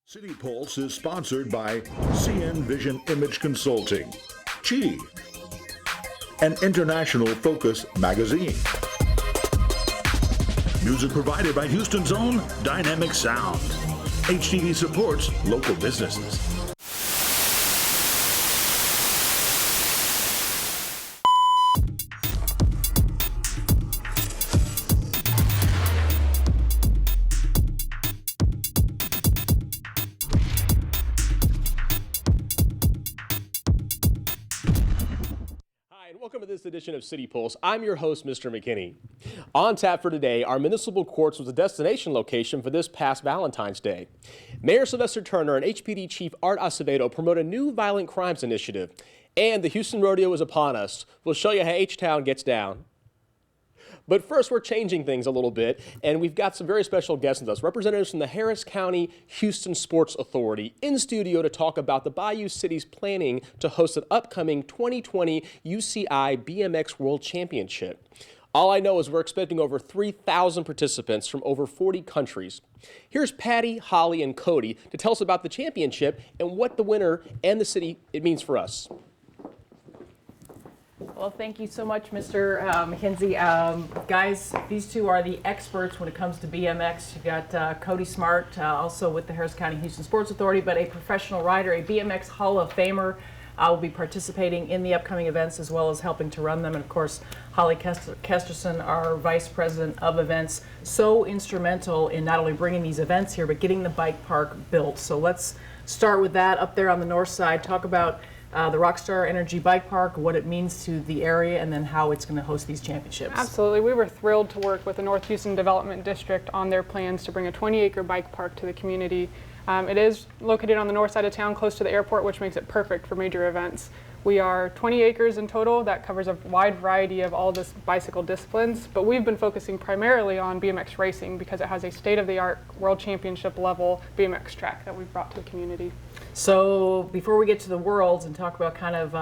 City Pulse is sponsored by CN Vision Image Consulting, Chi, an international focus magazine. Music provided by Houston's own Dynamic Sound. HTV supports local businesses. Welcome to this edition of City Pulse. I'm your host, Mr. McKinney. On tap for today, our municipal courts was a destination location for this past Valentine's Day. Mayor Sylvester Turner and HPD Chief Art Acevedo promote a new violent crimes initiative. And the Houston Rodeo is upon us. We'll show you how H-Town gets down. But first, we're changing things a little bit, and we've got some very special guests with us. Representatives from the Harris County Houston Sports Authority in studio to talk about the Bayou City's planning to host an upcoming 2020 UCI BMX World Championship. All I know is we're expecting over 3,000 participants from over 40 countries. Here's Patti, Holly, and Cody to tell us about the championship and what the winner and the city it means for us. Well, thank you so much, Mr. McKenzie. Guys, these two are the experts when it comes to BMX. You've got Cody Smart, also with the Harris County Houston Sports Authority, but a professional rider, a BMX Hall of Famer, will be participating in the upcoming events as well as helping to run them. And of course, Holly Keterson, our Vice President of Events, so instrumental in not only bringing these events here, but getting the bike park built. So let's start with that up there on the north side. Talk about the Rockstar Energy Bike Park, what it means to the area, and then how it's going to host these championships. Absolutely. We were thrilled to work with the North Houston Development District on their plans to bring a 20-acre bike park to the community. It is located on the north side of town, close to the airport, which makes it perfect for major events. We are 20 acres in total. That covers a wide variety of all this bicycle disciplines, but we've been focusing primarily on BMX racing because it has a state-of-the-art world championship level BMX track that we've brought to the community. So before we get to the Worlds and talk about kind of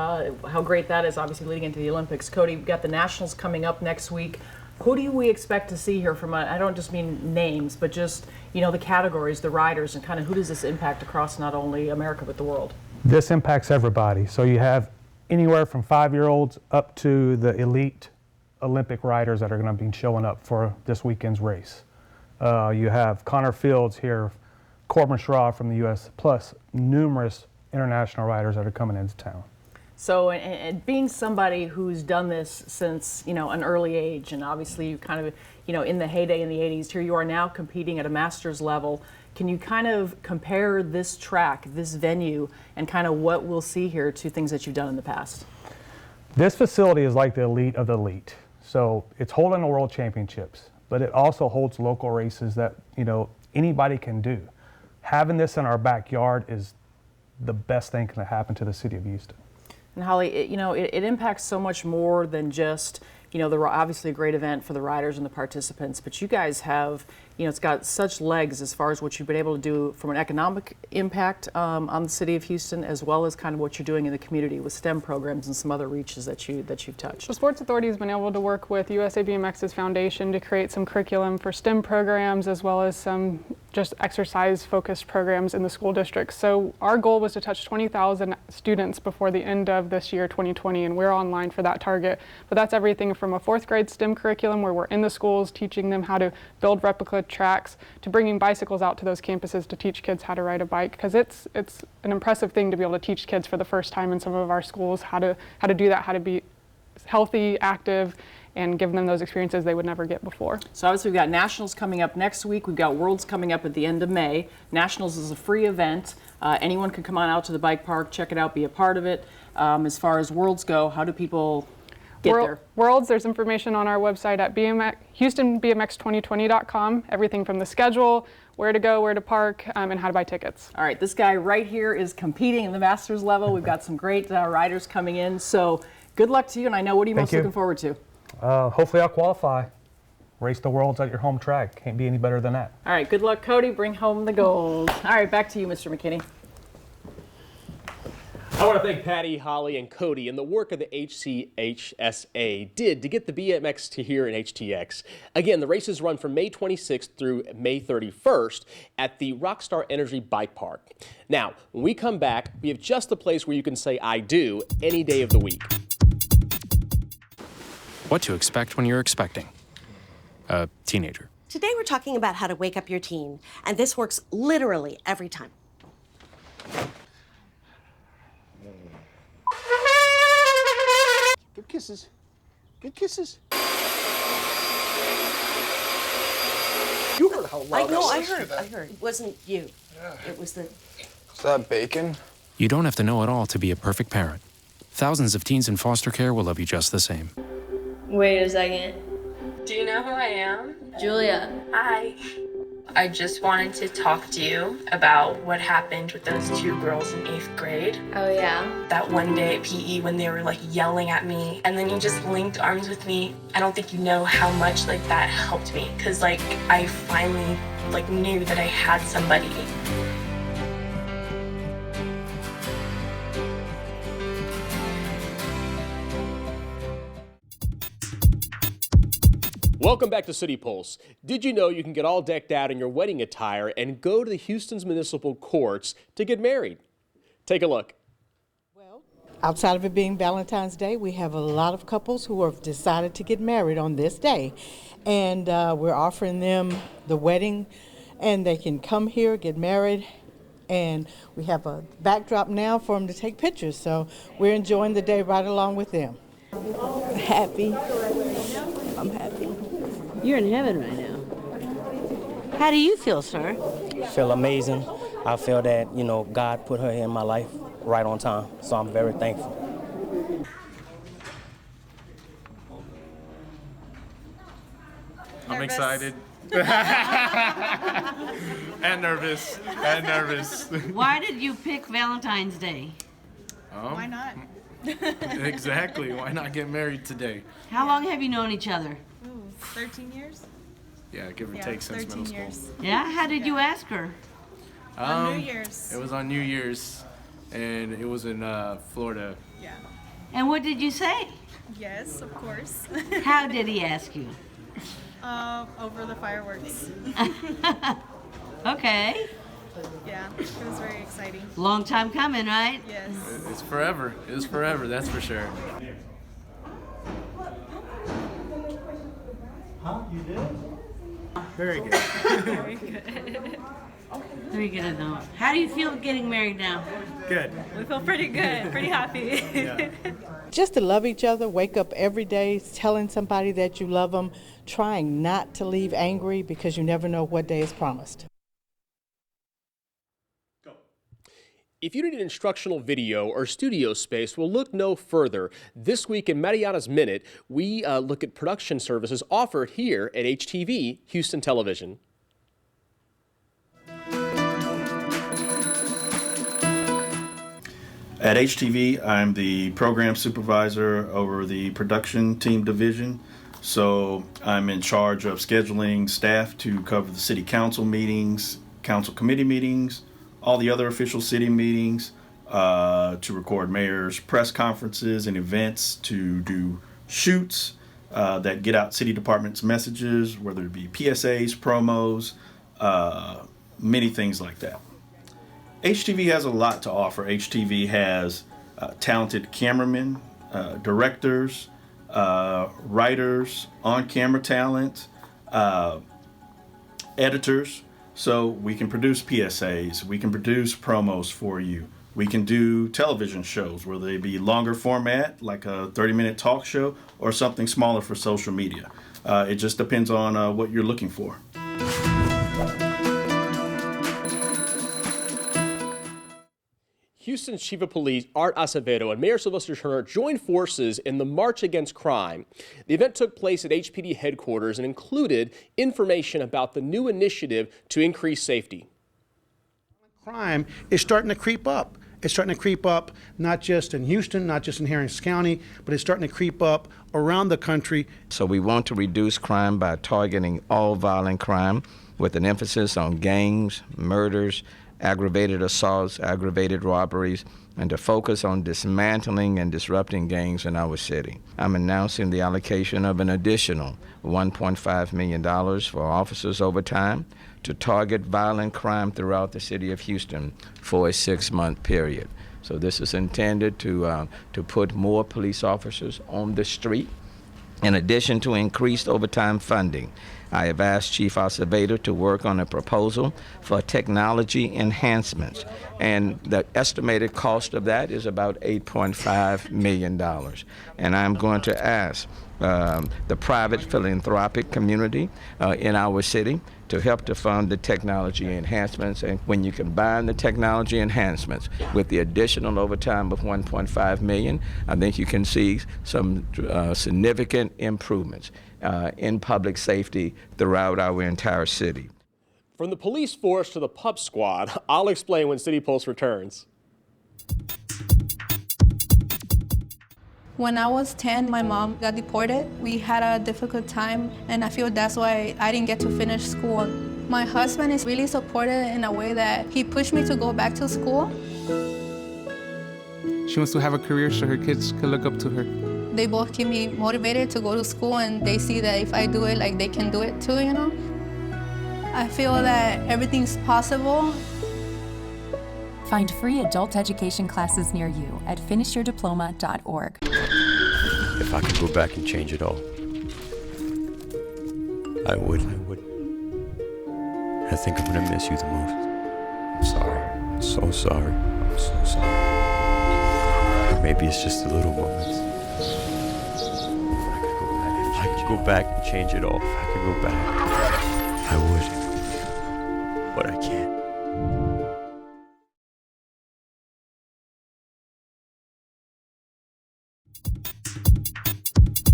how great that is, obviously leading into the Olympics, Cody, we've got the Nationals coming up next week. Who do we expect to see here from, I don't just mean names, but just, you know, the categories, the riders, and kind of who does this impact across not only America but the world? This impacts everybody. So you have anywhere from 5-year-olds up to the elite Olympic riders that are going to be showing up for this weekend's race. You have Connor Fields here, Corbin Schraw from the U.S., plus numerous international riders that are coming into town. So, and being somebody who's done this since, you know, an early age, and obviously you kind of, you know, in the heyday in the 80s, here you are now competing at a master's level. Can you kind of compare this track, this venue, and kind of what we'll see here to things that you've done in the past? This facility is like the elite of the elite. So it's holding the world championships, but it also holds local races that, you know, anybody can do. Having this in our backyard is the best thing that can happen to the city of Houston. And Holly, it impacts so much more than just, you know, obviously a great event for the riders and the participants, but you guys have, you know, it's got such legs as far as what you've been able to do from an economic impact on the city of Houston, as well as kind of what you're doing in the community with STEM programs and some other reaches that you've touched. The Sports Authority has been able to work with USA BMX's foundation to create some curriculum for STEM programs, as well as some just exercise-focused programs in the school district. So our goal was to touch 20,000 students before the end of this year, 2020, and we're online for that target. But that's everything from a 4th grade STEM curriculum where we're in the schools teaching them how to build replica tracks, to bringing bicycles out to those campuses to teach kids how to ride a bike, because it's an impressive thing to be able to teach kids for the first time in some of our schools how to do that, how to be healthy, active, and give them those experiences they would never get before. So obviously we've got Nationals coming up next week. We've got Worlds coming up at the end of May. Nationals is a free event. Anyone can come on out to the bike park, check it out, be a part of it. As far as Worlds go, how do people get there? Worlds, there's information on our website at HoustonBMX2020.com. Everything from the schedule, where to go, where to park, and how to buy tickets. All right, this guy right here is competing in the Masters level. We've got some great riders coming in. So good luck to you, and I know, what are you most looking forward to? Hopefully I'll qualify. Race the Worlds at your home track. Can't be any better than that. All right, good luck, Cody. Bring home the gold. All right, back to you, Mr. McKinney. I want to thank Patti, Holly, and Cody and the work of the HCHSA did to get the BMX to here in HTX. Again, the races run from May 26th through May 31st at the Rockstar Energy Bike Park. Now, when we come back, we have just the place where you can say I do any day of the week. What to expect when you're expecting a teenager. Today we're talking about how to wake up your teen, and this works literally every time. Good kisses. Good kisses. You heard how loud I heard. It wasn't you. Yeah. It was the... Is that bacon? You don't have to know it all to be a perfect parent. Thousands of teens in foster care will love you just the same. Wait a second. Do you know who I am? Julia. Hi. I just wanted to talk to you about what happened with those two girls in 8th grade. Oh, yeah? That one day at PE when they were like yelling at me and then you just linked arms with me. I don't think you know how much like that helped me because like I finally like knew that I had somebody. Welcome back to City Pulse. Did you know you can get all decked out in your wedding attire and go to the Houston's municipal courts to get married? Take a look. Well, outside of it being Valentine's Day, we have a lot of couples who have decided to get married on this day. And we're offering them the wedding, and they can come here, get married, and we have a backdrop now for them to take pictures. So we're enjoying the day right along with them. Happy. I'm happy. You're in heaven right now. How do you feel, sir? I feel amazing. I feel that, you know, God put her in my life right on time. So I'm very thankful. I'm excited. and nervous. Why did you pick Valentine's Day? Why not? Exactly. Why not get married today? How long have you known each other? Ooh, 13 years? Yeah, give or take since middle school. Years. Yeah? How did you ask her? On New Year's. It was on New Year's, and it was in Florida. Yeah. And what did you say? Yes, of course. How did he ask you? Over the fireworks. Okay. Yeah, it was very exciting. Long time coming, right? Yes. It's forever. It was forever, that's for sure. Huh? You did? Very good. Very good. Very good, though. How do you feel getting married now? Good. We feel pretty good, pretty happy. Yeah. Just to love each other, wake up every day telling somebody that you love them, trying not to leave angry because you never know what day is promised. If you need an instructional video or studio space, well, look no further. This week in Mariana's Minute, we look at production services offered here at HTV Houston Television. At HTV, I'm the program supervisor over the production team division. So I'm in charge of scheduling staff to cover the city council meetings, council committee meetings, all the other official city meetings, to record mayor's press conferences and events, to do shoots that get out city departments' messages, whether it be PSAs, promos, many things like that. HTV has a lot to offer. HTV has talented cameramen, directors, writers, on-camera talent, editors. So we can produce PSAs, we can produce promos for you. We can do television shows, whether they be longer format, like a 30-minute talk show, or something smaller for social media. It just depends on what you're looking for. Houston's Chief of Police Art Acevedo and Mayor Sylvester Turner joined forces in the March Against Crime. The event took place at HPD headquarters and included information about the new initiative to increase safety. Crime is starting to creep up. It's starting to creep up not just in Houston, not just in Harris County, but it's starting to creep up around the country. So we want to reduce crime by targeting all violent crime with an emphasis on gangs, murders, aggravated assaults, aggravated robberies, and to focus on dismantling and disrupting gangs in our city. I'm announcing the allocation of an additional $1.5 million for officers overtime to target violent crime throughout the city of Houston for a 6-month period. So this is intended to put more police officers on the street. In addition to increased overtime funding, I have asked Chief Acevedo to work on a proposal for technology enhancements, and the estimated cost of that is about $8.5 million. And I'm going to ask the private philanthropic community in our city to help to fund the technology enhancements. And when you combine the technology enhancements with the additional overtime of $1.5 million, I think you can see some significant improvements in public safety throughout our entire city. From the police force to the pup squad, I'll explain when City Pulse returns. When I was 10, my mom got deported. We had a difficult time, and I feel that's why I didn't get to finish school. My husband is really supportive in a way that he pushed me to go back to school. She wants to have a career so her kids can look up to her. They both keep me motivated to go to school, and they see that if I do it, like they can do it too, you know? I feel that everything's possible. Find free adult education classes near you at finishyourdiploma.org. If I could go back and change it all, I would. I think I'm gonna miss you the most. I'm sorry. I'm so sorry. I'm so sorry. Or maybe it's just the little moments. If I could go back and change it all, if I could go back, I would. But I can't.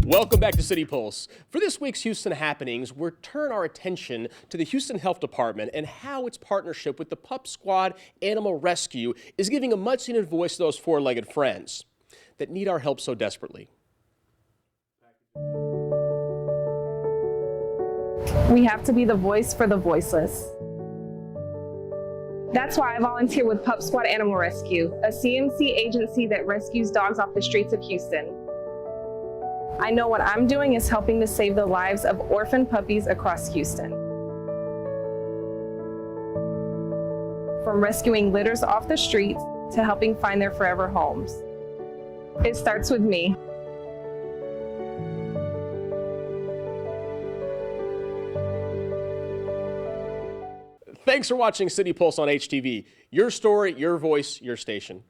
Welcome back to City Pulse. For this week's Houston happenings, we'll turn our attention to the Houston Health Department and how its partnership with the Pup Squad Animal Rescue is giving a much-needed voice to those four-legged friends that need our help so desperately. We have to be the voice for the voiceless. That's why I volunteer with Pup Squad Animal Rescue, a CMC agency that rescues dogs off the streets of Houston. I know what I'm doing is helping to save the lives of orphan puppies across Houston. From rescuing litters off the streets to helping find their forever homes. It starts with me. Thanks for watching City Pulse on HTV. Your story, your voice, your station.